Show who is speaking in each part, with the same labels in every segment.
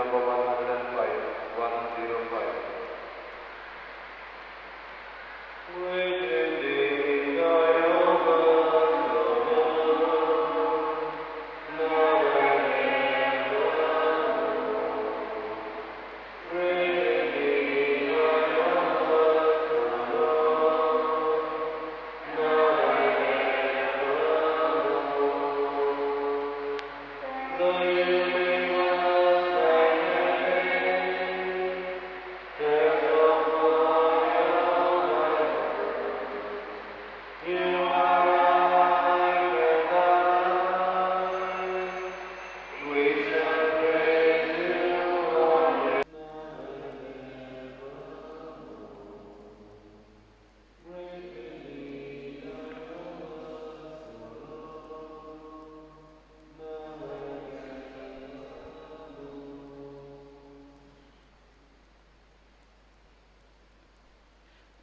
Speaker 1: number 105, 105.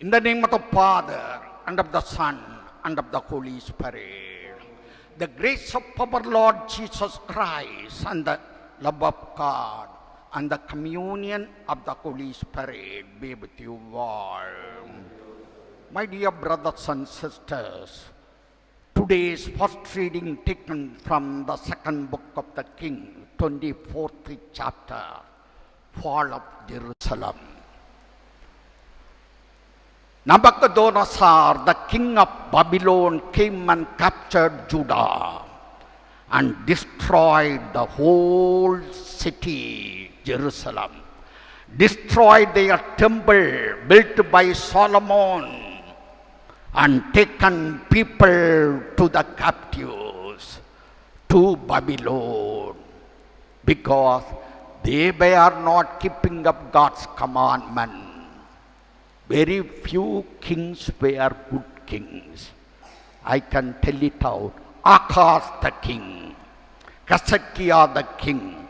Speaker 2: In the name of the Father, and of the Son, and of the Holy Spirit, the grace of our Lord Jesus Christ, and the love of God, and the communion of the Holy Spirit be with you all. My dear brothers and sisters, today's first reading taken from the second book of the King, 24th chapter, Fall of Jerusalem. Nabuchodonosor, the king of Babylon, came and captured Judah and destroyed the whole city, Jerusalem. Destroyed their temple built by Solomon and taken people to the captives to Babylon because they were not keeping up God's commandment. Very few kings were good kings. I can tell it out. Ahaz the king, Hezekiah the king,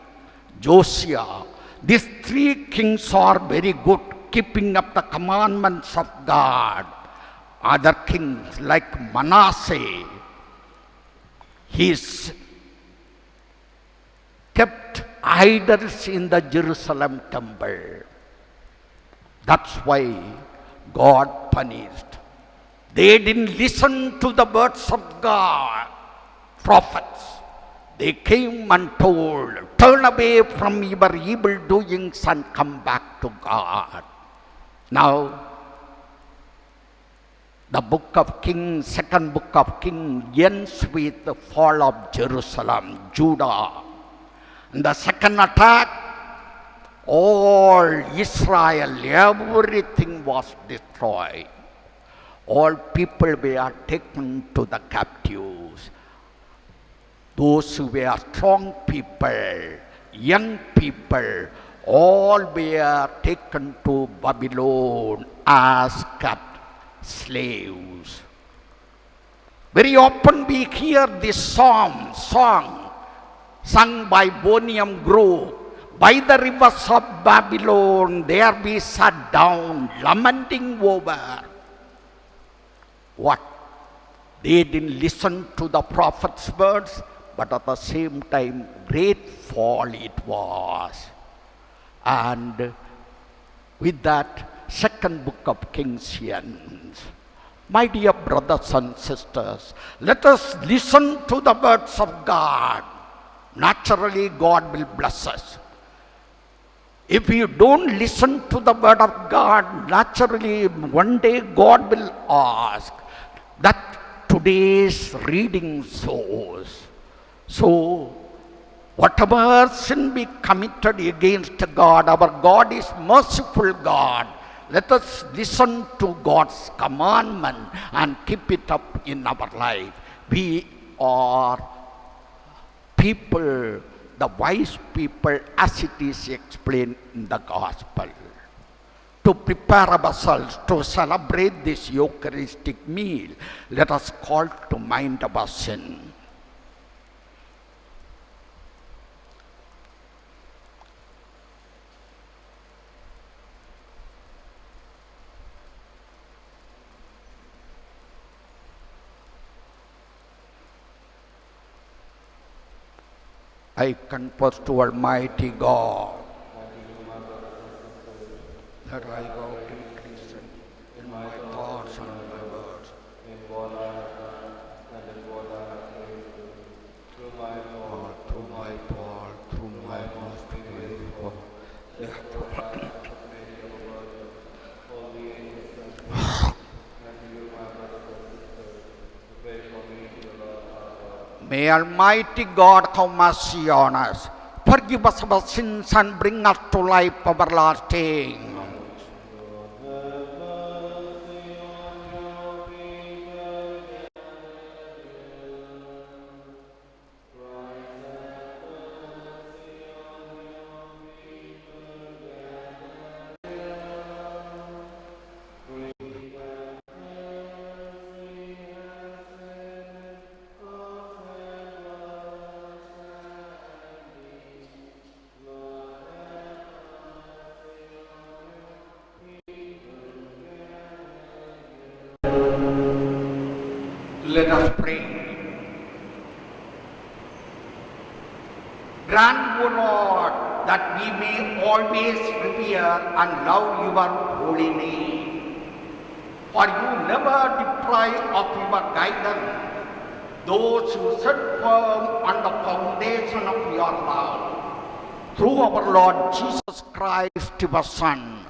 Speaker 2: Josiah. These three kings are very good, keeping up the commandments of God. Other kings like Manasseh, he's kept idols in the Jerusalem temple. That's why God punished. They didn't listen to the words of God, prophets. They came and told, turn away from your evil doings and come back to God. Now, the book of Kings, second book of Kings, ends with the fall of Jerusalem, Judah. And the second attack, all Israel, everything was destroyed. All people were taken to the captives. Those who were strong people, young people, all were taken to Babylon as kept slaves. Very often we hear this song sung by Bonniam Grove. By the rivers of Babylon, there we sat down, lamenting over what? They didn't listen to the prophet's words, but at the same time, great fall it was. And with that, second book of Kings ends. My dear brothers and sisters, let us listen to the words of God. Naturally, God will bless us. If you don't listen to the word of God, naturally one day God will ask that today's reading shows. So, whatever sin we committed against God, our God is merciful God. Let us listen to God's commandment and keep it up in our life. We are people, the wise people, as it is explained in the gospel. To prepare ourselves to celebrate this Eucharistic meal, let us call to mind our sin. I confess to Almighty God that I walk decreasing in my thoughts and my words.
Speaker 1: in what I have done and in what I have failed to. Through my fault,
Speaker 2: Through my fault, through my most grave fault. Therefore,
Speaker 1: I have forsaken your word. All the angels and you, my brothers and sisters, to pray for me to the Lord our God.
Speaker 2: may Almighty God have mercy on us, forgive us our sins and bring us to life everlasting. Let us pray. Grant, O Lord, that we may always revere and love your holy name. For you never deprive of your guidance those who set firm on the foundation of your love. Through our Lord Jesus Christ, your Son,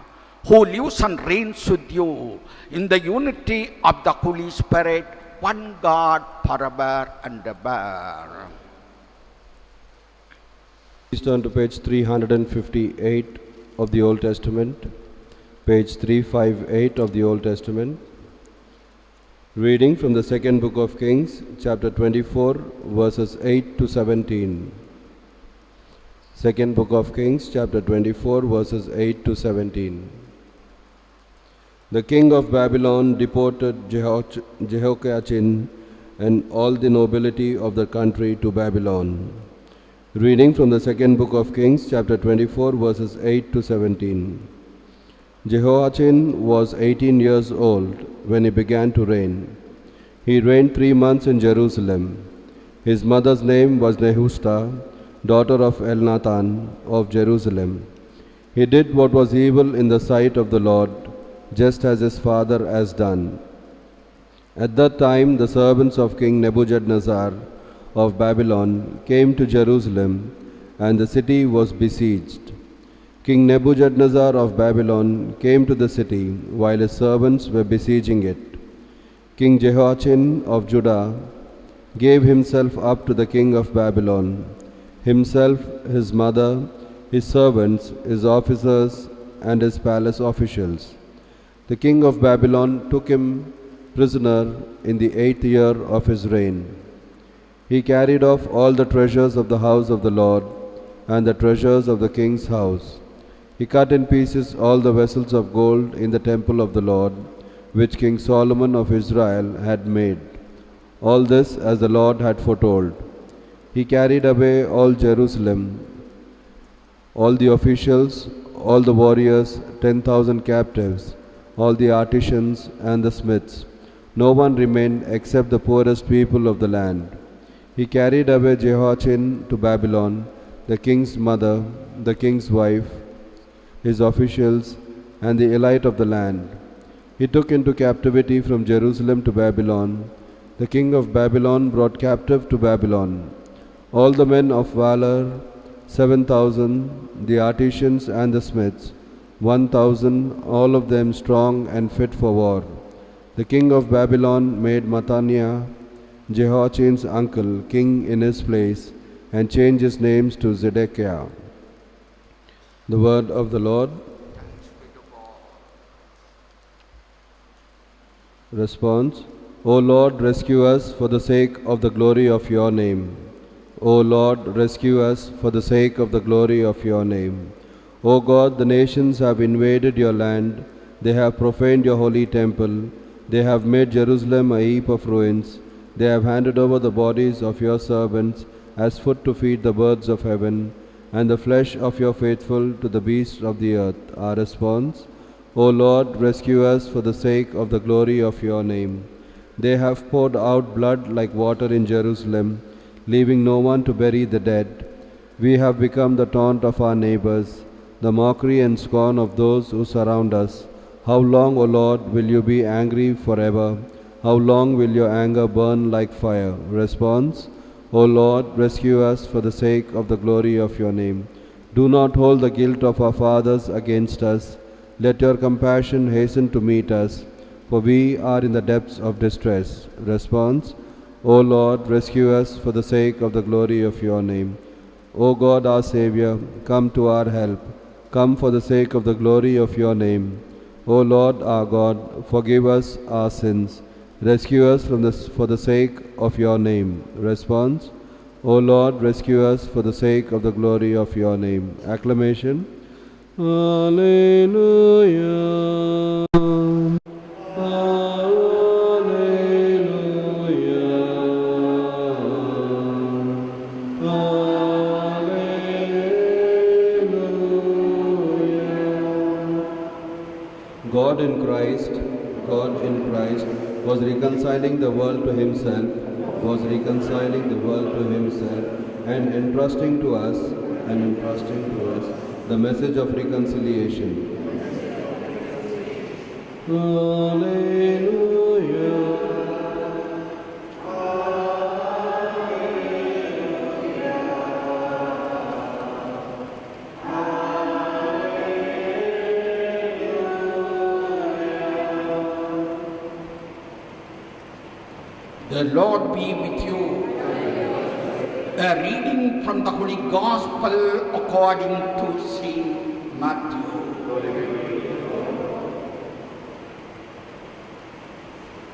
Speaker 2: who lives and reigns with you in the unity of the Holy Spirit, one God, forever and ever.
Speaker 3: Please turn to page 358 of the Old Testament. Page 358 of the Old Testament. Reading from the second book of Kings, chapter 24, verses 8 to 17. Second book of Kings, chapter 24, verses 8 to 17. The king of Babylon deported Jehoiachin and all the nobility of the country to Babylon. Reading from the second book of Kings, chapter 24, verses 8 to 17. Jehoiachin was 18 years old when he began to reign. He reigned 3 months in Jerusalem. His mother's name was Nehushta, daughter of Elnathan of Jerusalem. He did what was evil in the sight of the Lord, just as his father has done. At that time the servants of King Nebuchadnezzar of Babylon came to Jerusalem, and the city was besieged. King Nebuchadnezzar of Babylon came to the city while his servants were besieging it. King Jehoiachin of Judah gave himself up to the king of Babylon, himself, his mother, his servants, his officers, and his palace officials. The king of Babylon took him prisoner in the 8th year of his reign. He carried off all the treasures of the house of the Lord and the treasures of the king's house. He cut in pieces all the vessels of gold in the temple of the Lord, which King Solomon of Israel had made. All this as the Lord had foretold. He carried away all Jerusalem, all the officials, all the warriors, 10,000 captives, all the artisans and the smiths. No one remained except the poorest people of the land. He carried away Jehoiachin to Babylon, the king's mother, the king's wife, his officials, and the elite of the land. He took into captivity from Jerusalem to Babylon. The king of Babylon brought captive to Babylon all the men of valor, 7,000, the artisans and the smiths, 1,000, all of them strong and fit for war. The king of Babylon made Mattaniah, Jehoiachin's uncle, king in his place, and changed his names to Zedekiah. The word of the Lord. Response. O Lord, rescue us for the sake of the glory of your name. O Lord, rescue us for the sake of the glory of your name. O God, the nations have invaded your land. They have profaned your holy temple. They have made Jerusalem a heap of ruins. They have handed over the bodies of your servants as food to feed the birds of heaven, and the flesh of your faithful to the beasts of the earth. Our response. O Lord, rescue us for the sake of the glory of your name. They have poured out blood like water in Jerusalem, leaving no one to bury the dead. We have become the taunt of our neighbors, the mockery and scorn of those who surround us. How long, O Lord, will you be angry forever? How long will your anger burn like fire? Response: O Lord, rescue us for the sake of the glory of your name. Do not hold the guilt of our fathers against us. Let your compassion hasten to meet us, for we are in the depths of distress. Response: O Lord, rescue us for the sake of the glory of your name. O God, our Saviour, come to our help. Come for the sake of the glory of your name. O Lord our God, forgive us our sins. Rescue us for the sake of your name. Response: O Lord, rescue us for the sake of the glory of your name. Acclamation. Alleluia. God in Christ was reconciling the world to himself, and entrusting to us the message of reconciliation. Hallelujah.
Speaker 2: The Lord be with you. A reading from the Holy Gospel according to St. Matthew.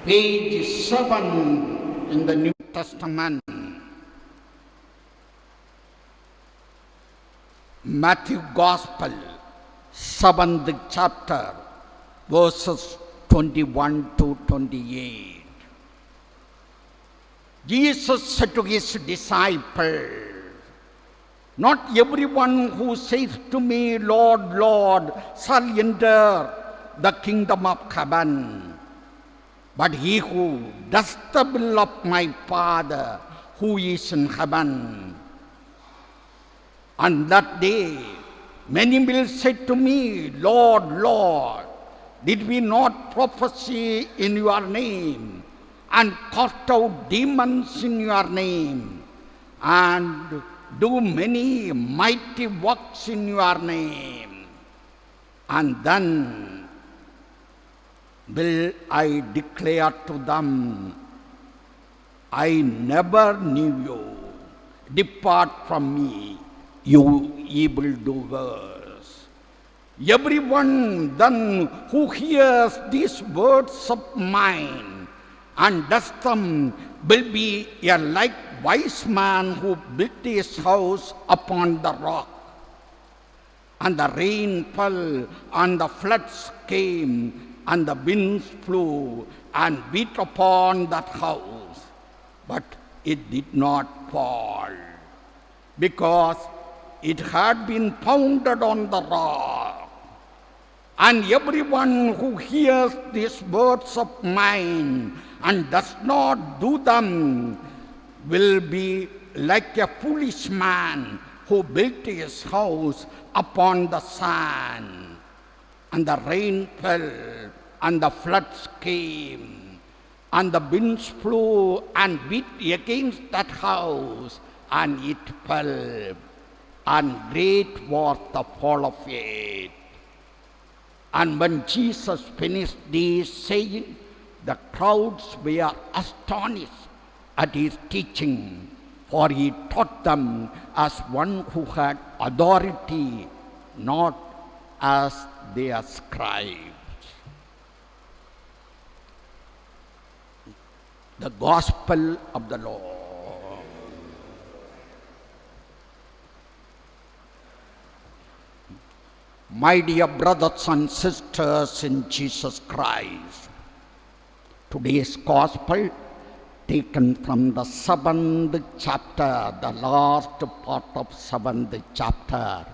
Speaker 2: Page 7 in the New Testament. Matthew Gospel, 7th chapter, verses 21 to 28. Jesus said to his disciples, "Not everyone who says to me, 'Lord, Lord,' shall enter the kingdom of heaven, but he who does the will of my Father who is in heaven. On that day, many will say to me, 'Lord, Lord, did we not prophesy in your name, and cast out demons in your name, and do many mighty works in your name?' And then will I declare to them, 'I never knew you. Depart from me, you evildoers.' Everyone then who hears these words of mine and does them will be a like wise man who built his house upon the rock. And the rain fell, and the floods came, and the winds flew and beat upon that house, but it did not fall, because it had been founded on the rock. And everyone who hears these words of mine and does not do them will be like a foolish man who built his house upon the sand. And the rain fell, and the floods came, and the winds flew and beat against that house, and it fell, and great was the fall of it. And when Jesus finished this saying, the crowds were astonished at his teaching, for he taught them as one who had authority, not as their scribes. The Gospel of the Lord. My dear brothers and sisters in Jesus Christ, today's Gospel taken from the 7th chapter, the last part of 7th chapter.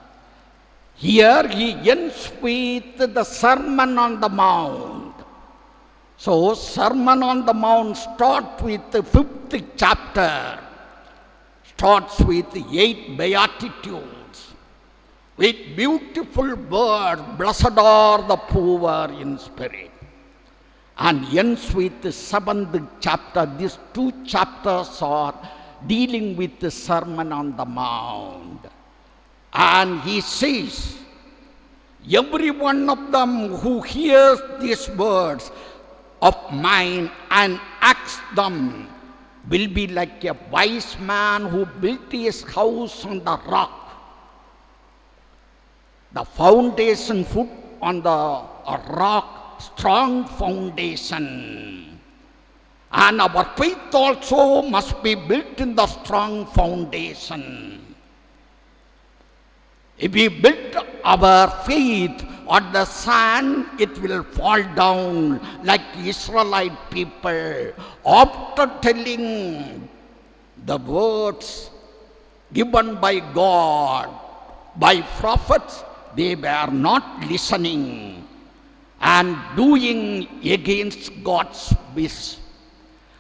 Speaker 2: Here he ends with the Sermon on the Mount. So Sermon on the Mount starts with the 5th chapter, starts with 8 Beatitudes. with beautiful words, blessed are the poor in spirit. And ends with the 7th chapter. These 2 chapters are dealing with the Sermon on the Mount. And he says, every one of them who hears these words of mine and acts them will be like a wise man who built his house on the rock. The foundation put on the rock, strong foundation. And our faith also must be built in the strong foundation. If we build our faith on the sand, it will fall down like Israelite people. After telling the words given by God, by prophets, they were not listening and doing against God's wish.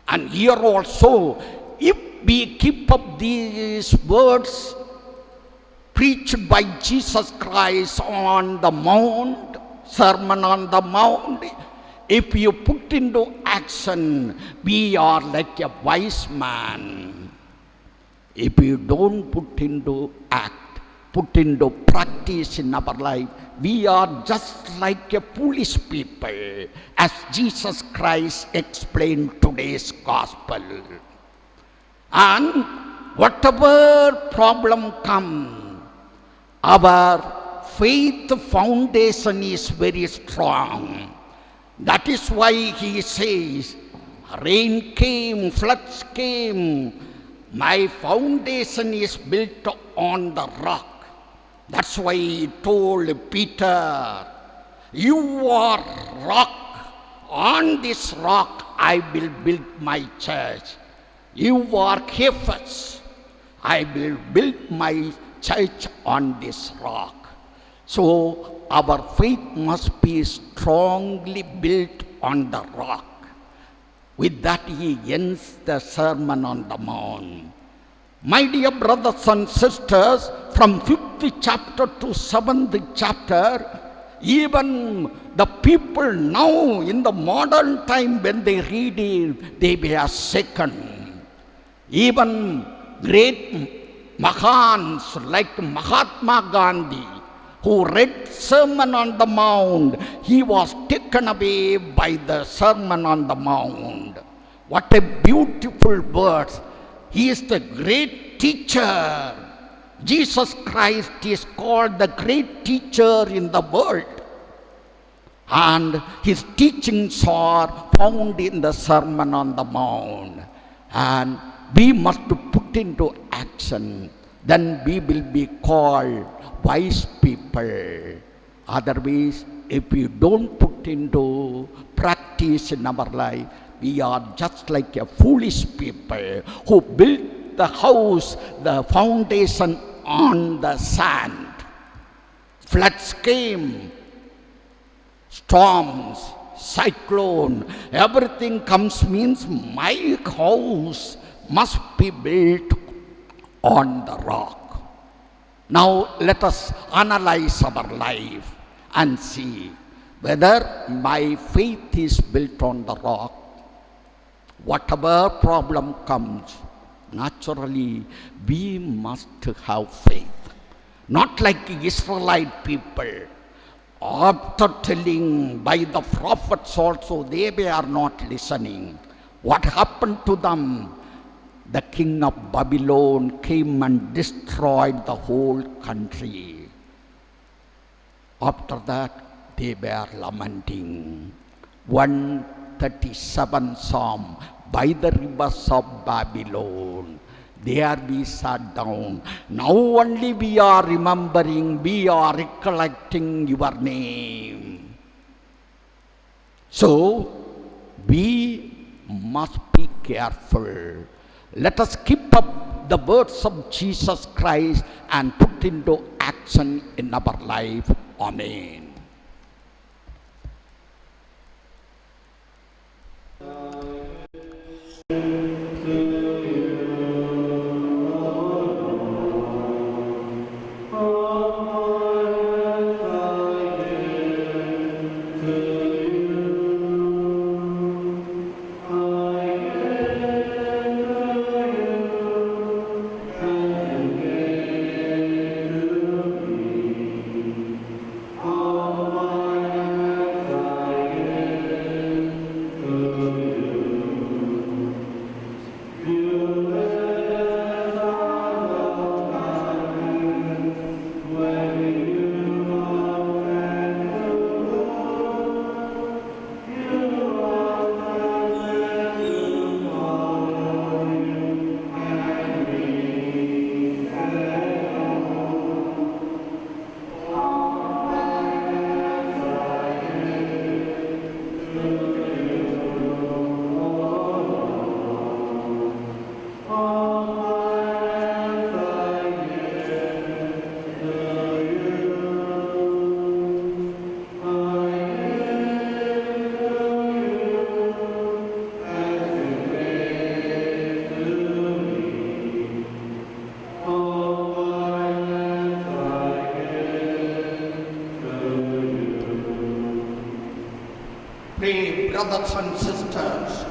Speaker 2: And here also, if we keep up these words preached by Jesus Christ on the Mount, Sermon on the Mount, if you put into action, we are like a wise man. If you don't put into practice in our life, we are just like a foolish people, as Jesus Christ explained today's gospel. And whatever problem comes, our faith foundation is very strong. That is why he says, rain came, floods came, my foundation is built on the rock. That's why he told Peter, you are rock, on this rock I will build my church. You are Cephas, I will build my church on this rock. So our faith must be strongly built on the rock. With that he ends the Sermon on the Mount. My dear brothers and sisters, from 5th chapter to 7th chapter, even the people now in the modern time when they read it, they were shaken. Even great Mahans like Mahatma Gandhi, who read Sermon on the Mount, he was taken away by the Sermon on the Mount. What a beautiful word. He is the great teacher. Jesus Christ is called the great teacher in the world. And his teachings are found in the Sermon on the Mount. And we must put into action. Then we will be called wise people. Otherwise, if we don't put into practice in our life, we are just like a foolish people who built the house, the foundation on the sand. Floods came, storms, cyclone, everything comes means my house must be built on the rock. Now let us analyze our life and see whether my faith is built on the rock. Whatever problem comes, naturally we must have faith. Not like Israelite people. After telling by the prophets also, they were not listening. What happened to them? The king of Babylon came and destroyed the whole country. After that, they were lamenting. 137 Psalm, by the rivers of Babylon. There we sat down. Now only we are remembering, we are recollecting your name. So, we must be careful. Let us keep up the words of Jesus Christ and put into action in our life. Amen. brothers and sisters,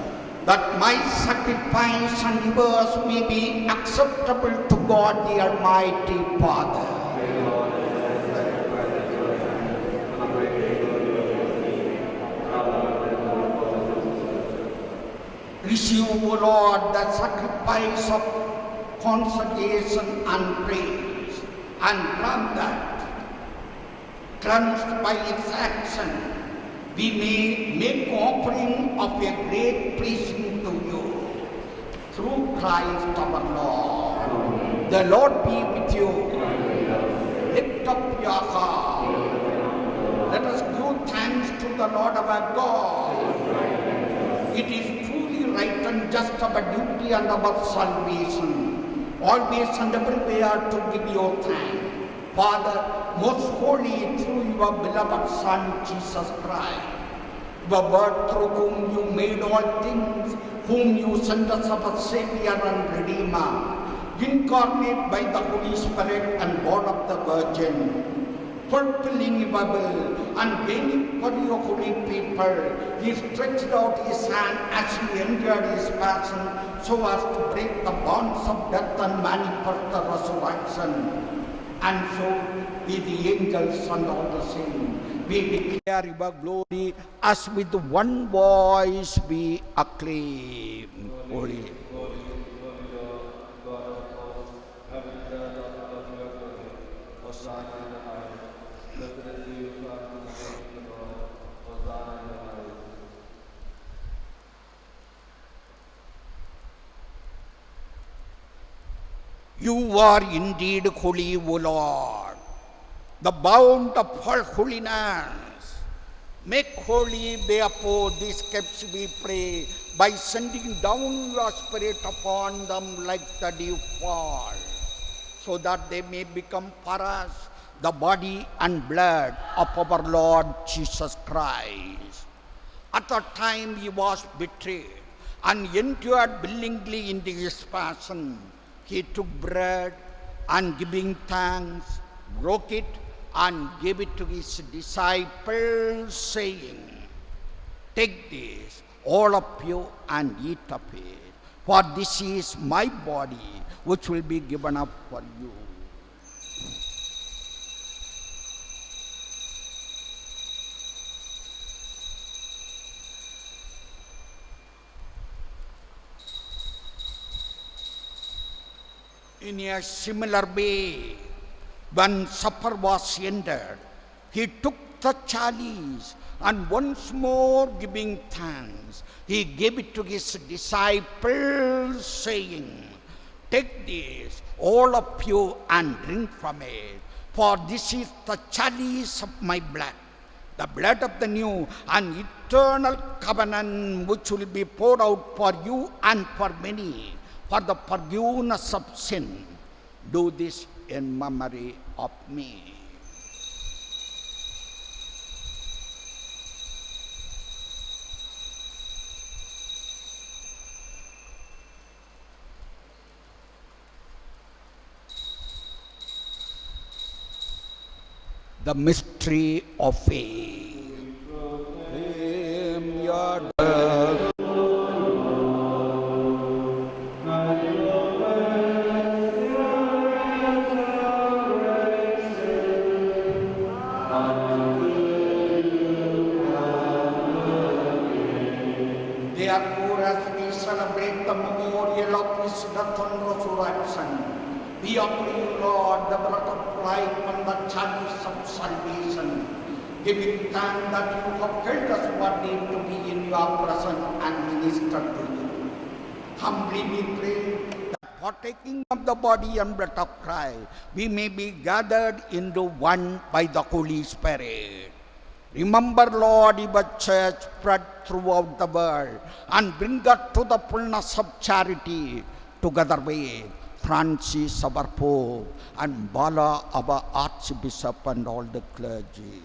Speaker 2: that my sacrifice and yours may be acceptable to God the Almighty Father. Receive, O Lord, the sacrifice of consecration and praise, and grant that, cleansed by its action, we may make offering of a great pleasing to you. Through Christ our Lord. The Lord be with you. Lift up your heart. Let us give thanks to the Lord our God. It is truly right and just our duty and our salvation, always and everywhere to give you thanks. Father, most holy, through your beloved Son, Jesus Christ, the Word through whom you made all things, whom you sent us our Savior and Redeemer, incarnate by the Holy Spirit and born of the Virgin, fulfilling your will and gaining for your holy people, he stretched out his hand as he endured his passion, so as to break the bonds of death and manifest the resurrection. And so, with the angels and all the saints, we declare your glory as with one voice we acclaim. Holy. You are indeed holy, O Lord, the bound of all holiness. Make holy, therefore, these steps, we pray, by sending down your Spirit upon them like the dew fall, so that they may become for us the body and blood of our Lord Jesus Christ. At the time he was betrayed and endured willingly into his passion, he took bread and giving thanks, broke it and gave it to his disciples, saying, "Take this, all of you, and eat of it, for this is my body, which will be given up for you." In a similar way, when supper was ended, he took the chalice and once more giving thanks, he gave it to his disciples, saying, "Take this, all of you, and drink from it, for this is the chalice of my blood, the blood of the new and eternal covenant, which will be poured out for you and for many, for the forgiveness of sin. Do this in memory of me." The mystery of faith. Proclaim your death. Therefore, as we celebrate the memorial of his death and resurrection, we offer you, Lord, the bread of life and the chalice of salvation, giving thanks that you have held us worthy to be in your presence and minister to you. Humbly we pray that partaking of the body and blood of Christ, we may be gathered into one by the Holy Spirit. Remember, Lord, your church spread throughout the world, and bring her to the fullness of charity, together with Francis, our Pope, and Bala, our Archbishop, and all the clergy.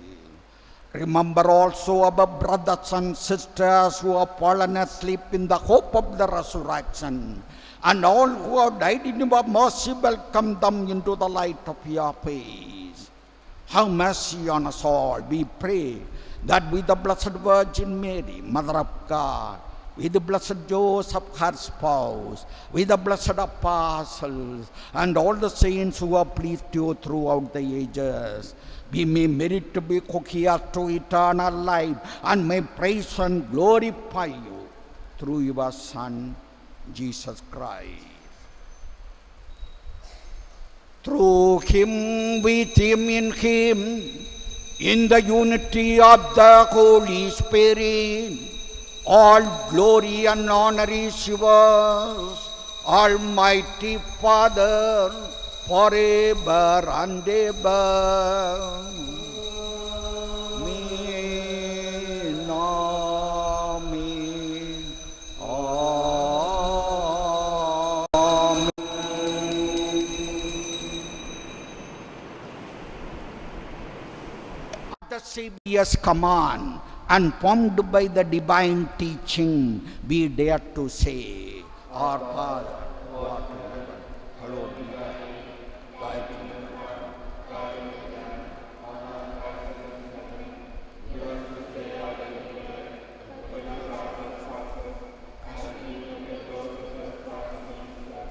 Speaker 2: Remember also our brothers and sisters who have fallen asleep in the hope of the resurrection, and all who have died in your mercy, welcome them into the light of your face. Have mercy on us all, we pray, that with the Blessed Virgin Mary, Mother of God, with the blessed Joseph, her spouse, with the blessed apostles, and all the saints who have pleased you throughout the ages, we may merit to be co-heirs to eternal life, and may praise and glorify you through your Son, Jesus Christ. Through him, with him, in the unity of the Holy Spirit, all glory and honor is yours, Almighty Father, forever and ever. Amen. Amen. Amen. The Savior's command, and formed by the divine teaching, we dare to say, Our Father, who art in heaven, hallowed be thy name. Thy kingdom come, thy will be done, on earth as it is in heaven. Give us this day our daily bread, and forgive us our trespasses, as we forgive those who trespass against us.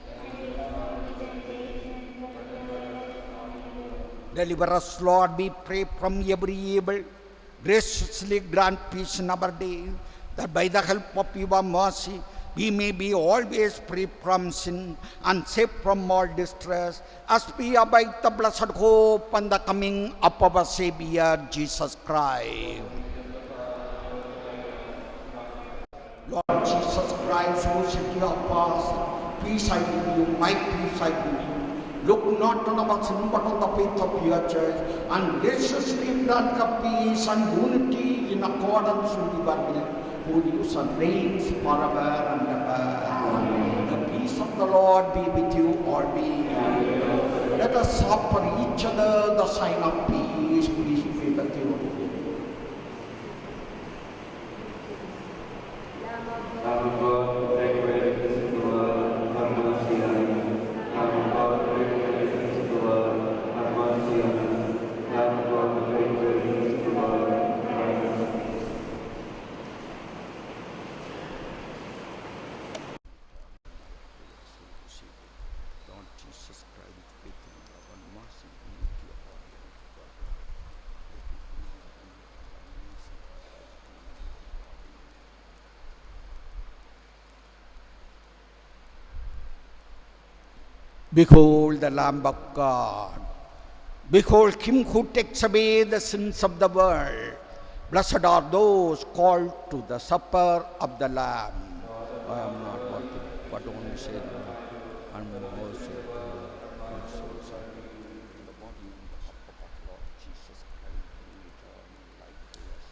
Speaker 2: And lead us not into temptation, but deliver us from evil. Deliver us, Lord, we pray, from every evil. Graciously grant peace in our day, that by the help of your mercy we may be always free from sin and safe from all distress, as we await the blessed hope and the coming of our Savior Jesus Christ. Lord Jesus Christ, who said to us, peace I give you, my peace I give you. Look not on our sin, but on the faith of your church, and graciously grant her peace and unity in accordance with your will, who lives and reigns forever and ever. Amen. The peace of the Lord be with you always. Let us offer each other the sign of peace. Peace be with you.
Speaker 1: Lamb of God, take away the sins of the world, have mercy on us. Lamb of God, take away the sins of the world, have mercy on us. Lamb of God, take away the sins of the world, have mercy on us.
Speaker 2: Lord Jesus Christ, faith in love and mercy, unity of our God. Behold the Lamb of God. Behold him who takes away the sins of the world. Blessed are those called to the supper of the Lamb. I am not worthy, but only say the word, and mercy my soul shall be in the body and the cup of our Lord Jesus Christ, who eternal life to us.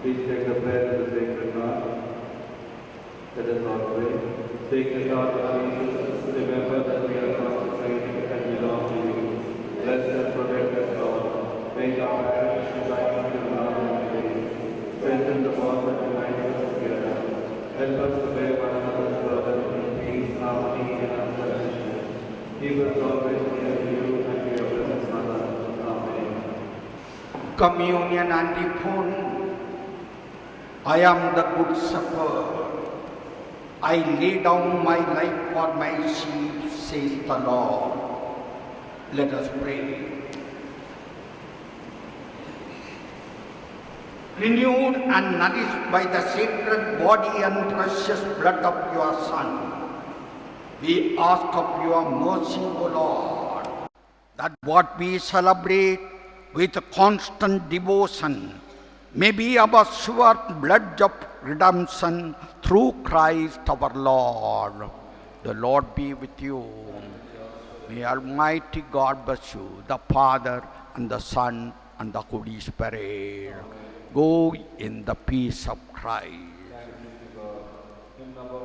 Speaker 1: Please take the bread of the sacred heart. Let us all pray. Sacred heart of Jesus, remember that we are consecrated and belong to you. Bless and protect us all. Make our marriage shine with love and faith. Strengthen the bond that unites us together. Help us to bear one another's burden in peace, harmony, and unselfishness. Keep us always near you and to your blessed Mother. Amen.
Speaker 2: Communion antiphon. I am the good shepherd. I lay down my life for my sheep, says the Lord. Let us pray. Renewed and nourished by the sacred body and precious blood of your Son, we ask of your mercy, O Lord, that what we celebrate with constant devotion may be our sure blood of redemption through Christ our Lord. The Lord be with you. May Almighty God bless you, the Father and the Son and the Holy Spirit. Go in the peace of Christ.
Speaker 1: Hymn number